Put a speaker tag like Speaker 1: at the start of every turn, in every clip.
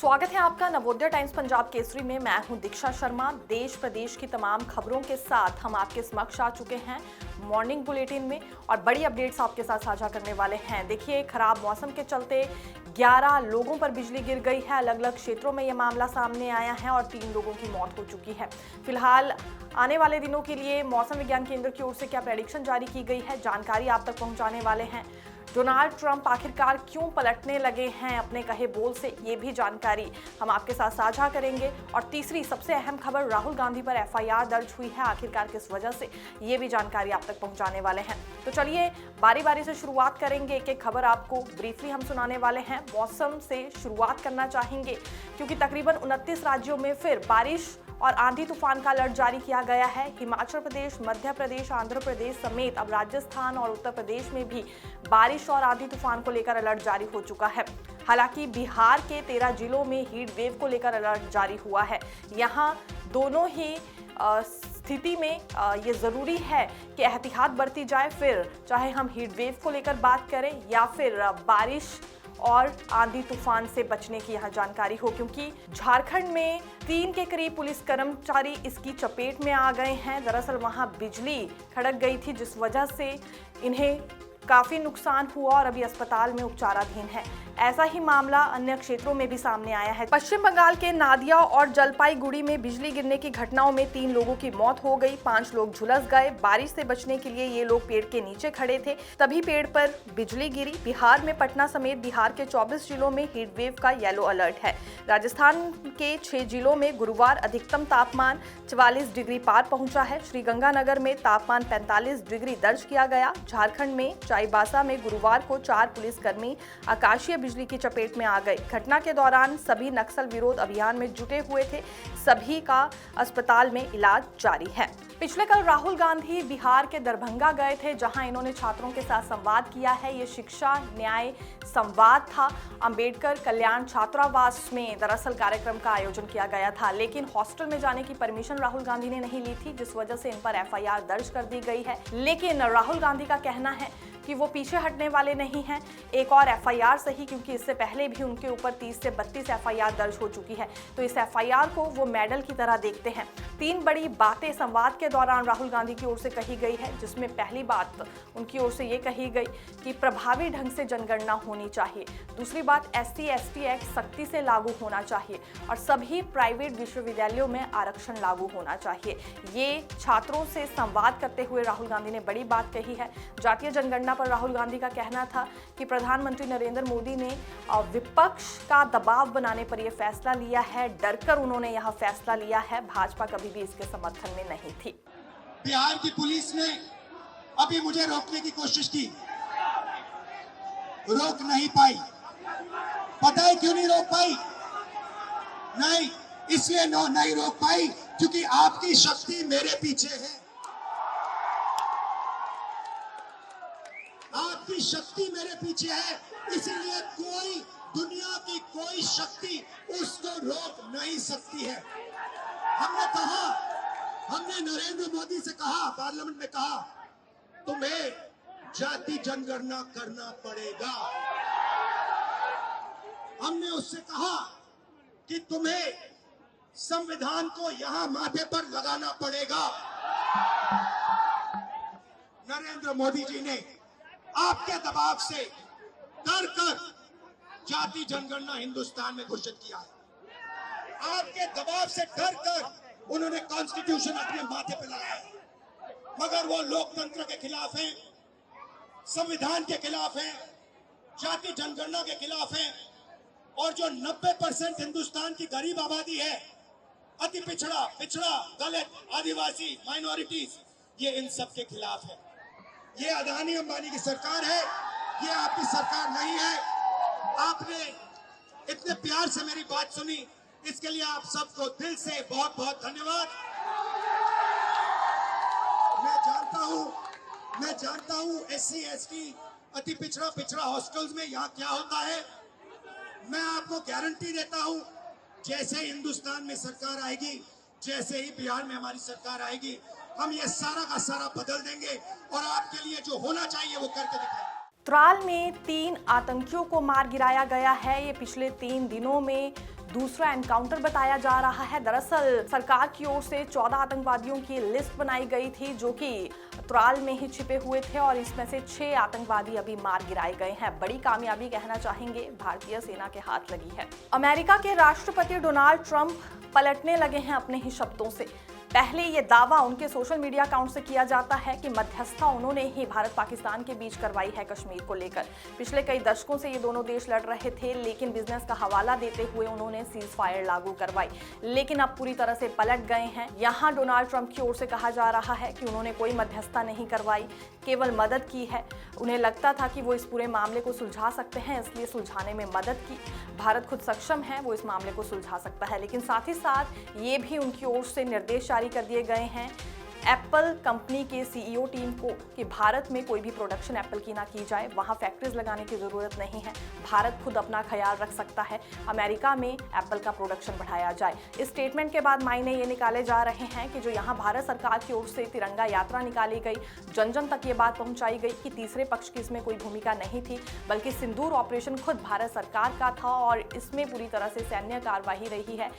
Speaker 1: स्वागत है आपका नवोदय टाइम्स पंजाब केसरी में। मैं हूं दीक्षा शर्मा। देश प्रदेश की तमाम खबरों के साथ हम आपके समक्ष आ चुके हैं मॉर्निंग बुलेटिन में और बड़ी अपडेट्स आपके साथ साझा करने वाले हैं। देखिए, खराब मौसम के चलते 11 लोगों पर बिजली गिर गई है। अलग अलग क्षेत्रों में यह मामला सामने आया है और 3 लोगों की मौत हो चुकी है। फिलहाल आने वाले दिनों के लिए मौसम विज्ञान केंद्र की ओर से क्या प्रेडिक्शन जारी की गई है, जानकारी आप तक पहुंचाने वाले हैं। डोनाल्ड ट्रंप आखिरकार क्यों पलटने लगे हैं अपने कहे बोल से, ये भी जानकारी हम आपके साथ साझा करेंगे। और तीसरी सबसे अहम खबर, राहुल गांधी पर एफआईआर दर्ज हुई है, आखिरकार किस वजह से, ये भी जानकारी आप तक पहुंचाने वाले हैं। तो चलिए बारी बारी से शुरुआत करेंगे। एक एक खबर आपको ब्रीफली हम सुनाने वाले हैं। मौसम से शुरुआत करना चाहेंगे क्योंकि तकरीबन 29 राज्यों में फिर बारिश और आंधी तूफान का अलर्ट जारी किया गया है। हिमाचल प्रदेश, मध्य प्रदेश, आंध्र प्रदेश समेत अब राजस्थान और उत्तर प्रदेश में भी बारिश और आंधी तूफान को लेकर अलर्ट जारी हो चुका है। हालांकि बिहार के 13 जिलों में हीट वेव को लेकर अलर्ट जारी हुआ है। यहाँ दोनों ही स्थिति में ये ज़रूरी है कि एहतियात बरती जाए, फिर चाहे हम हीट वेव को लेकर बात करें या फिर बारिश और आंधी तूफान से बचने की यहाँ जानकारी हो, क्योंकि झारखंड में 3 के करीब पुलिस कर्मचारी इसकी चपेट में आ गए हैं। दरअसल वहाँ बिजली खड़क गई थी जिस वजह से इन्हें काफ़ी नुकसान हुआ और अभी अस्पताल में उपचाराधीन है। ऐसा ही मामला अन्य क्षेत्रों में भी सामने आया है। पश्चिम बंगाल के नादिया और जलपाईगुड़ी में बिजली गिरने की घटनाओं में 3 लोगों की मौत हो गई, 5 लोग झुलस गए। बारिश से बचने के लिए ये लोग पेड़ के नीचे खड़े थे, तभी पेड़ पर बिजली गिरी। बिहार में पटना समेत बिहार के 24 जिलों में हीट वेव का येलो अलर्ट है। राजस्थान के 6 जिलों में गुरुवार अधिकतम तापमान 44 डिग्री पार पहुंचा है। श्रीगंगानगर में तापमान 45 डिग्री दर्ज किया गया। झारखंड में चाईबासा में गुरुवार को 4 पुलिसकर्मी आकाशीय बिजली की चपेट में आ गए। घटना के दौरान सभी नक्सल विरोध अभियान में जुटे हुए थे। सभी का अस्पताल में इलाज जारी है। पिछले कल राहुल गांधी बिहार के दरभंगा गए थे, जहां इन्होंने छात्रों के साथ संवाद किया है। ये शिक्षा न्याय संवाद था। अंबेडकर कल्याण छात्रावास में दरअसल कार्यक्रम का आयोजन किया गया था, लेकिन हॉस्टल में जाने की परमिशन राहुल गांधी ने नहीं ली थी, जिस वजह से इन पर एफआईआर दर्ज कर दी गई है। लेकिन राहुल गांधी का कहना है कि वो पीछे हटने वाले नहीं हैं। एक और एफआईआर सही, क्योंकि इससे पहले भी उनके ऊपर 30 से 32 एफआईआर दर्ज हो चुकी है, तो इस एफआईआर को वो मेडल की तरह देखते हैं। 3 बड़ी बातें संवाद के दौरान राहुल गांधी की ओर से कही गई है, जिसमें पहली बात उनकी ओर से ये कही गई कि प्रभावी ढंग से जनगणना होनी चाहिए। दूसरी बात, SC ST एक्ट सख्ती से लागू होना चाहिए और सभी प्राइवेट विश्वविद्यालयों में आरक्षण लागू होना चाहिए। ये छात्रों से संवाद करते हुए राहुल गांधी ने बड़ी बात कही है। जातीय जनगणना पर राहुल गांधी का कहना था कि प्रधानमंत्री नरेंद्र मोदी ने विपक्ष का दबाव बनाने पर यह फैसला लिया है। डरकर उन्होंने यह फैसला लिया है। भाजपा कभी भी इसके समर्थन में नहीं थी।
Speaker 2: बिहार की पुलिस ने अभी मुझे रोकने की कोशिश की, रोक नहीं पाई। पता है क्यों नहीं रोक पाई? नहीं, इसलिए नहीं रोक पाई क्योंकि आपकी शक्ति मेरे पीछे है। आपकी शक्ति मेरे पीछे है, इसीलिए कोई दुनिया की कोई शक्ति उसको रोक नहीं सकती है। हमने नरेंद्र मोदी से कहा, पार्लियामेंट में कहा, तुम्हें जाति जनगणना करना पड़ेगा। हमने उससे कहा कि तुम्हें संविधान को यहां माथे पर लगाना पड़ेगा। नरेंद्र मोदी जी ने आपके दबाव से डर कर जाति जनगणना हिंदुस्तान में घोषित किया है। आपके दबाव से डर कर उन्होंने कॉन्स्टिट्यूशन अपने माथे पे लगाया, मगर वो लोकतंत्र के खिलाफ हैं, संविधान के खिलाफ हैं, जाति जनगणना के खिलाफ हैं। और जो 90% हिंदुस्तान की गरीब आबादी है, अति पिछड़ा, दलित, आदिवासी, माइनॉरिटीज, ये इन सब के खिलाफ है। ये अदानी अंबानी की सरकार है, ये आपकी सरकार नहीं है। आपने इतने प्यार से मेरी बात सुनी, इसके लिए आप सबको दिल से बहुत बहुत धन्यवाद। मैं जानता हूं SC ST अति पिछड़ा हॉस्टल्स में यहाँ क्या होता है। मैं आपको गारंटी देता हूं, जैसे ही हिंदुस्तान में सरकार आएगी, जैसे ही बिहार में हमारी सरकार आएगी, हम ये सारा का सारा बदल देंगे और आपके लिए जो होना चाहिए वो करके दिखाएंगे।
Speaker 1: त्राल में 3 आतंकियों को मार गिराया गया है। ये पिछले 3 दिनों में दूसरा एनकाउंटर बताया जा रहा है। दरअसल सरकार की ओर से 14 आतंकवादियों की लिस्ट बनाई गई थी जो कि त्राल में ही छिपे हुए थे और इसमें से 6 आतंकवादी अभी मार गिराए गए हैं। बड़ी कामयाबी कहना चाहेंगे भारतीय सेना के हाथ लगी है। अमेरिका के राष्ट्रपति डोनाल्ड ट्रंप पलटने लगे हैं अपने ही शब्दों से। पहले ये दावा उनके सोशल मीडिया अकाउंट से किया जाता है कि मध्यस्थता उन्होंने ही भारत पाकिस्तान के बीच करवाई है कश्मीर को लेकर। पिछले कई दशकों से ये दोनों देश लड़ रहे थे, लेकिन बिजनेस का हवाला देते हुए उन्होंने सीज फायर लागू करवाई, लेकिन अब पूरी तरह से पलट गए हैं। यहाँ डोनाल्ड ट्रंप की ओर से कहा जा रहा है कि उन्होंने कोई मध्यस्थता नहीं करवाई, केवल मदद की है। उन्हें लगता था कि वो इस पूरे मामले को सुलझा सकते हैं, इसलिए सुलझाने में मदद की। भारत खुद सक्षम है, वो इस मामले को सुलझा सकता है, लेकिन साथ ही साथ ये भी उनकी ओर से निर्देश जारी कर दिए गए हैं एप्पल कंपनी के सीईओ टीम को कि भारत में कोई भी प्रोडक्शन एप्पल की ना की जाए, वहां फैक्ट्रीज लगाने की जरूरत नहीं है, भारत खुद अपना ख्याल रख सकता है, अमेरिका में एप्पल का प्रोडक्शन बढ़ाया जाए। इस स्टेटमेंट के बाद मायने ये निकाले जा रहे हैं कि जो यहाँ भारत सरकार की ओर से तिरंगा यात्रा निकाली गई, जन जन तक ये बात पहुंचाई गई कि तीसरे पक्ष की इसमें कोई भूमिका नहीं थी, बल्कि सिंदूर ऑपरेशन खुद भारत सरकार का था और इसमें पूरी तरह से सैन्य कार्यवाही रही है।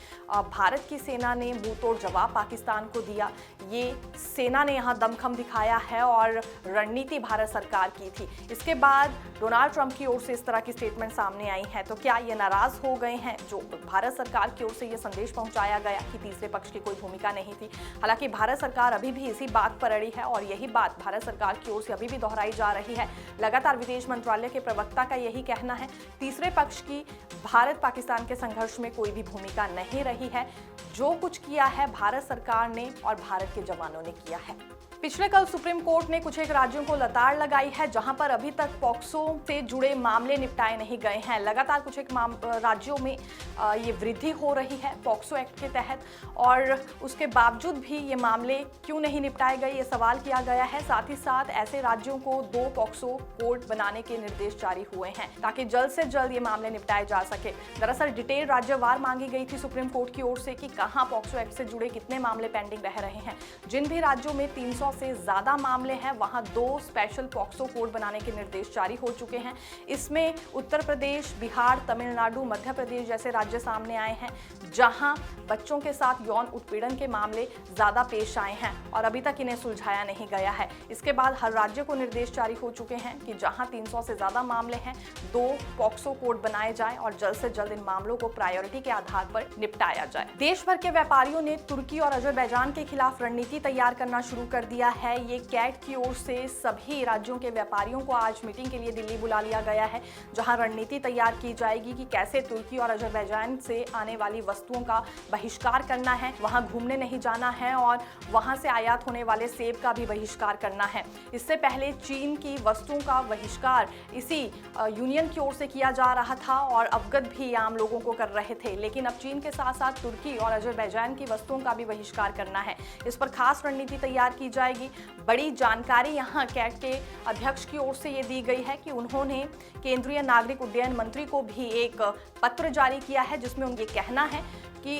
Speaker 1: भारत की सेना ने मुंहतोड़ जवाब पाकिस्तान को दिया। ये सेना ने यहां दमखम दिखाया है और रणनीति भारत सरकार की थी। इसके बाद डोनाल्ड ट्रंप की ओर से इस तरह की स्टेटमेंट सामने आई है, तो क्या ये नाराज हो गए हैं जो भारत सरकार की ओर से ये संदेश पहुंचाया गया कि तीसरे पक्ष की कोई भूमिका नहीं थी। हालांकि भारत सरकार अभी भी इसी बात पर अड़ी है और यही बात भारत सरकार की ओर से अभी भी दोहराई जा रही है। लगातार विदेश मंत्रालय के प्रवक्ता का यही कहना है, तीसरे पक्ष की भारत पाकिस्तान के संघर्ष में कोई भी भूमिका नहीं रही है। जो कुछ किया है भारत सरकार ने और भारत के जवानों ने किया है। पिछले कल सुप्रीम कोर्ट ने कुछ एक राज्यों को लताड़ लगाई है जहां पर अभी तक पॉक्सो से जुड़े मामले निपटाए नहीं गए हैं। लगातार कुछ एक राज्यों में ये वृद्धि हो रही है पॉक्सो एक्ट के तहत और उसके बावजूद भी ये मामले क्यों नहीं निपटाए गए, ये सवाल किया गया है। साथ ही साथ ऐसे राज्यों को 2 पॉक्सो कोर्ट बनाने के निर्देश जारी हुए हैं ताकि जल्द से जल्द ये मामले निपटाए जा सके। दरअसल डिटेल राज्यवार मांगी गई थी सुप्रीम कोर्ट की ओर से कि कहां पॉक्सो एक्ट से जुड़े कितने मामले पेंडिंग रह रहे हैं। जिन भी राज्यों में 300 से ज्यादा मामले हैं वहां 2 स्पेशल पॉक्सो कोर्ट बनाने के निर्देश जारी हो चुके हैं। इसमें उत्तर प्रदेश, बिहार, तमिलनाडु, मध्य प्रदेश जैसे राज्य सामने आए हैं जहां बच्चों के साथ यौन उत्पीड़न के मामले ज्यादा पेश आए हैं और अभी तक इन्हें सुलझाया नहीं गया है। इसके बाद हर राज्य को निर्देश जारी हो चुके हैं कि जहां 300 से ज्यादा मामले हैं 2 पॉक्सो कोर्ट बनाए जाएं और जल्द से जल्द इन मामलों को प्रायोरिटी के आधार पर निपटाया जाए। देश भर के व्यापारियों ने तुर्की और अजरबैजान के खिलाफ रणनीति तैयार करना शुरू कर दिया है। ये कैट की ओर से सभी राज्यों के व्यापारियों को आज मीटिंग के लिए दिल्ली बुला लिया गया है जहां रणनीति तैयार की जाएगी कि कैसे तुर्की और अजरबैजान से आने वाली वस्तुओं का बहिष्कार करना है, वहां घूमने नहीं जाना है और वहां से आयात होने वाले सेब का भी बहिष्कार करना है। इससे पहले चीन की वस्तुओं का बहिष्कार इसी यूनियन की ओर से किया जा रहा था और अवगत भी आम लोगों को कर रहे थे, लेकिन अब चीन के साथ साथ तुर्की और अजरबैजान की वस्तुओं का भी बहिष्कार करना है। इस पर खास रणनीति तैयार की जाएगी। बड़ी जानकारी यहाँ कैट के अध्यक्ष की ओर से ये दी गई है कि उन्होंने केंद्रीय नागरिक उड्डयन मंत्री को भी एक पत्र जारी किया है जिसमें उनके कहना है कि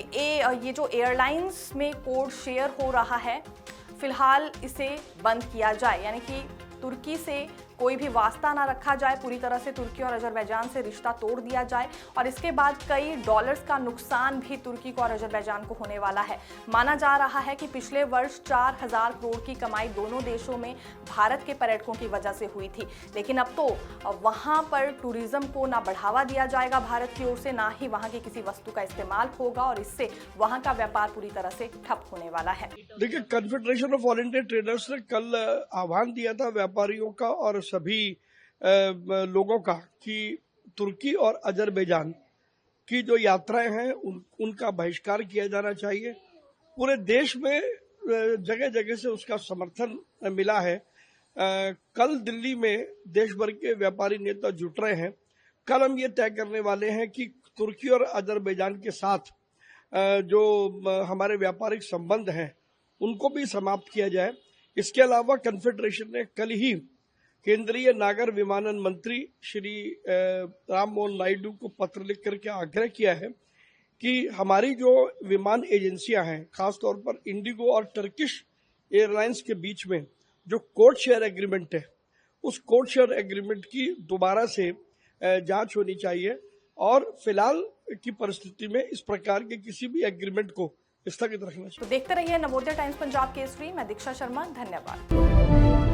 Speaker 1: ये जो एयरलाइंस में कोड शेयर हो रहा है फिलहाल इसे बंद किया जाए, यानी कि तुर्की से कोई भी वास्ता ना रखा जाए, पूरी तरह से तुर्की और अजरबैजान से रिश्ता तोड़ दिया जाए और इसके बाद कई डॉलर्स का नुकसान भी तुर्की को और अजरबैजान को होने वाला है। माना जा रहा है कि पिछले वर्ष 4000 करोड़ की कमाई दोनों देशों में भारत के पर्यटकों की वजह से हुई थी, लेकिन अब तो वहां पर टूरिज्म को ना बढ़ावा दिया जाएगा भारत की ओर से, ना ही वहां की किसी वस्तु का इस्तेमाल होगा और इससे वहां का व्यापार पूरी तरह से ठप होने वाला है।
Speaker 3: देखिए, confederation of all India traders ने कल आह्वान दिया था व्यापारियों का और सभी लोगों का कि तुर्की और अजरबैजान की जो यात्राएं हैं उनका बहिष्कार किया जाना चाहिए। पूरे देश में जगह जगह से उसका समर्थन मिला है। कल दिल्ली में देश भर के व्यापारी नेता जुट रहे हैं। कल हम ये तय करने वाले हैं कि तुर्की और अजरबैजान के साथ जो हमारे व्यापारिक संबंध हैं उनको भी समाप्त किया जाए। इसके अलावा कॉन्फेडरेशन ने कल ही केंद्रीय नागर विमानन मंत्री श्री राम मोहन नायडू को पत्र लिख करके आग्रह किया है कि हमारी जो विमान एजेंसियां हैं, खासतौर पर इंडिगो और टर्किश एयरलाइंस के बीच में जो कोड शेयर एग्रीमेंट है, उस कोड शेयर एग्रीमेंट की दोबारा से जांच होनी चाहिए और फिलहाल
Speaker 1: है।
Speaker 3: की परिस्थिति में इस प्रकार के किसी भी एग्रीमेंट को स्थगित रखना चाहिए।
Speaker 1: तो देखते रहिए नवोदय टाइम्स पंजाब केसरी। मैं दीक्षा शर्मा, धन्यवाद।